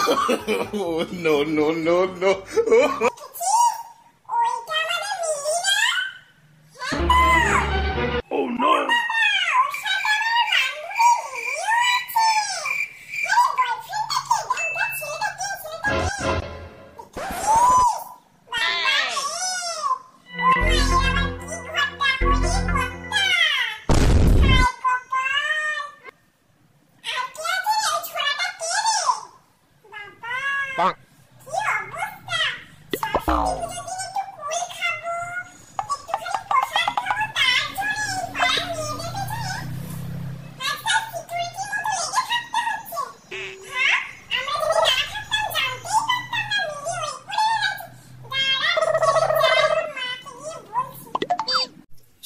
Oh, no, no, no, no. Oh no. Bonk.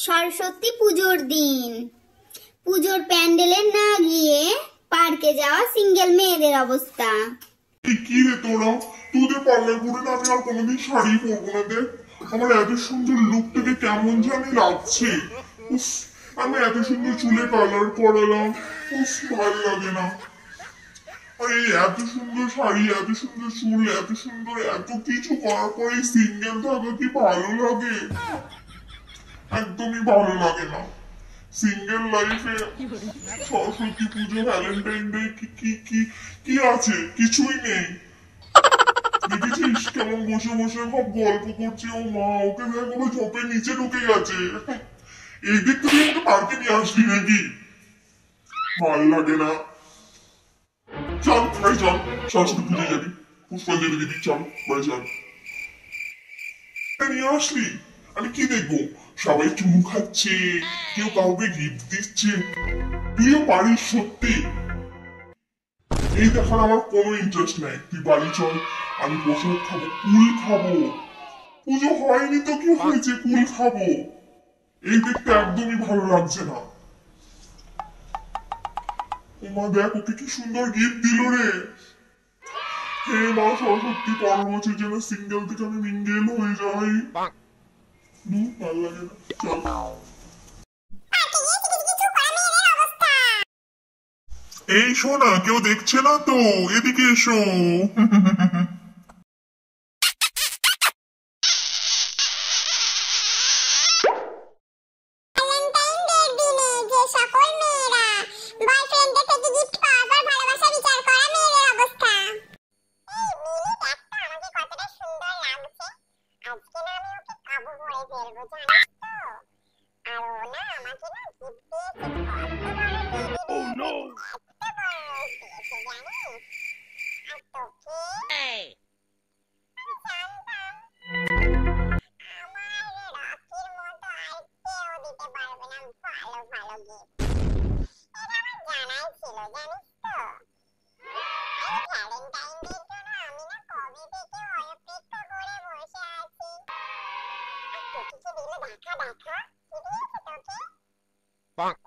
Saraswati পুজোর দিন পুজোর প্যান্ডেলে না গিয়ে পার্কে যাওয়া সিঙ্গেল মেয়েদের অবস্থা। কি রে তোরা, তোদের পার্লার করে না আমি আর কোনোদিন শাড়ি পরবো না। দেখ আমার এত সুন্দর লুক থেকে কেমন জানি লাগছে। আমি এত সুন্দর চুলে কালার করালাম, ভালো লাগে না। আর এই এত সুন্দর শাড়ি, এত সুন্দর চুল, এত সুন্দর এত কিছু করার পরে সিঙ্গেল থাকা কি ভালো লাগে? একদমই ভালো লাগে না। সিঙ্গেল লাইফে সরস্বতী পুজো, ভ্যালেন্টাইন ডে কি কি কি আছে? কিছুই নেই। দেখেছিস কেমন বসে বসে সব গল্প করছে। ও মা, ওকে দেখ ওকে ঝোপের নিচে ঢুকে গেছে। এই দিক থেকে আমাকে পার্কে নিয়ে আসলি নাকি? ভাল লাগে না। চল ভাই চল, সরস্বতী পুজো যাবি, পুষ্পাঞ্জলি দিবি, চল বাড়ি চল। নিয়ে আসলি আমি কি দেখবো? সবাই চুমু খাচ্ছে, কেউ কাউকে গিফট দিচ্ছে। তুইও পারিস সত্যি? এই দেখার আমার কোনো ইন্টারেস্ট নাই। তুই বাড়ি চল, আমি প্রসাদ খাবো, কুল খাবো। পুজো হয়নি তো কি হয়েছে, কুল খাবো। এই দেখতে একদমই ভালো লাগছে না। মা দেখ ওকে কি সুন্দর গিফট দিল রে। হে মা সরস্বতী, পরের বছর যেন সিঙ্গেল থেকে আমি মিঙ্গেল হয়ে যাই। ভালো লাগে না, চল। এই শোনা, কেউ দেখছে না তো? এদিকে এসো। Oh no. Bonk.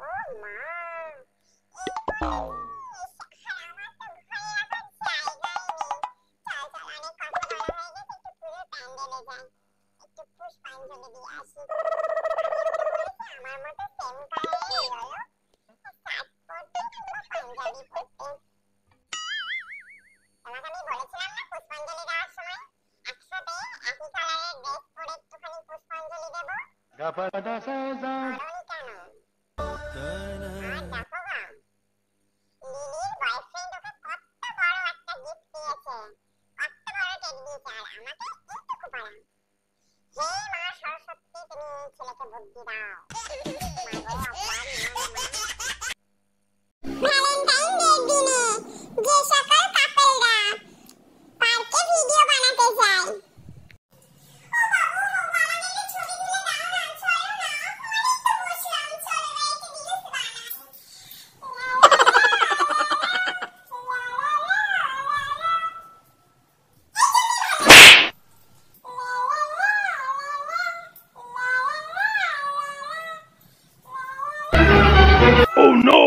Oh no!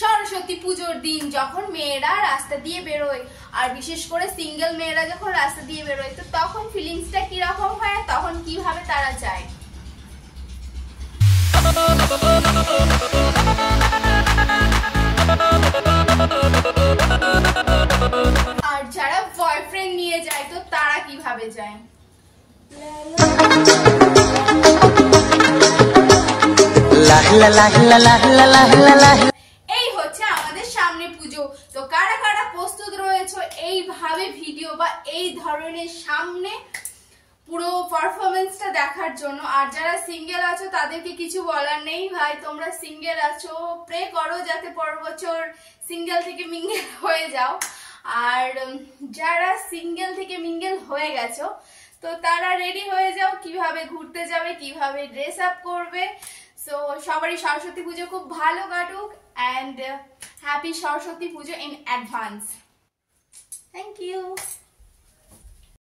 Saraswati পুজোর দিন যখন মেয়েরা রাস্তা দিয়ে বেরোয়, আর বিশেষ করে সিঙ্গেল মেয়েরা যখন রাস্তা দিয়ে বেরোয়, তো তখন ফিলিংসটা কিরকম হয়, তখন কিভাবে তারা যায়। আর কিভাবে যায়। এই হচ্ছে আমাদের সামনে পুজো। তো কারা কারা প্রস্তুত রয়েছে এইভাবে ভিডিও বা এই ধরনের সামনে পুরো পারফরমেন্সটা দেখার জন্য? আর যারা সিঙ্গেল আছো তাদেরকে কিছু বলার নেই ভাই, তোমরা সিঙ্গেল আছো, প্রে করো যাতে পরের বছর সিঙ্গেল থেকে মিঙ্গেল হয়ে যাও। আর যারা সিঙ্গেল থেকে মিঙ্গেল হয়ে গেছো তো তারা রেডি হয়ে যাও, কিভাবে ঘুরতে যাবে, কিভাবে ড্রেস আপ করবে। সো সবারই সরস্বতী পুজো খুব ভালো কাটুক and happy Saraswati Puja in advance. Thank you.